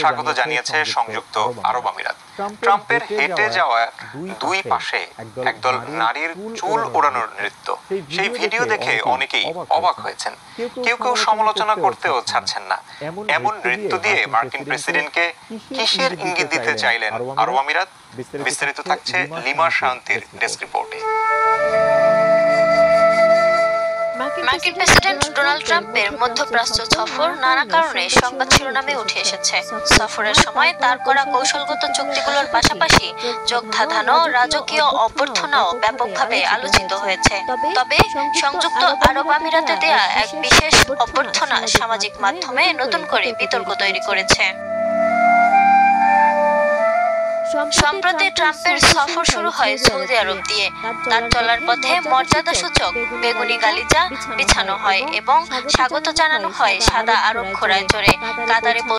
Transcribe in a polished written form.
স্বাগত জানিয়েছে সংযুক্ত আরব আমিরাত। ট্রাম্পের হেঁটে যাওয়া দুই পাশে একদল নারীর চুল ওড়ানোর নৃত্য, সেই ভিডিও দেখে অনেকেই অবাক হয়েছেন। কেউ কেউ সমালোচনা করতেও ছাড়ছেন না। এমন নৃত্য দিয়ে মার্কিন প্রেসিডেন্টকে কিসের ইঙ্গিত দিতে চাইলেন আরব আমিরাত? বিস্তারিত থাকছে লিমা শান্তির ডেস্ক রিপোর্টে। মার্কিন প্রেসিডেন্ট ডোনাল্ড ট্রাম্পের মধ্যপ্রাচ্য সফর নানা কারণে সংবাদ শিরোনামে উঠে এসেছে। সফরের সময় তার করা কৌশলগত চুক্তিগুলোর পাশাপাশি চোখ ধাঁধানো রাজকীয় অভ্যর্থনাও ব্যাপকভাবে আলোচিত হয়েছে। তবে সংযুক্ত আরব আমিরাতে দেয়া এক বিশেষ অভ্যর্থনা সামাজিক মাধ্যমে নতুন করে বিতর্ক তৈরি করেছে। সম্প্রতি ট্রাম্পের সফর শুরু হয় সৌদি আরব দিয়ে। তার চলার পথে মর্যাদাসূচক বেগুনি গালিচা বিছানো হয় এবং স্বাগত জানানো হয় সাদা আরব ঘোড়ায় চড়ে। কাতারে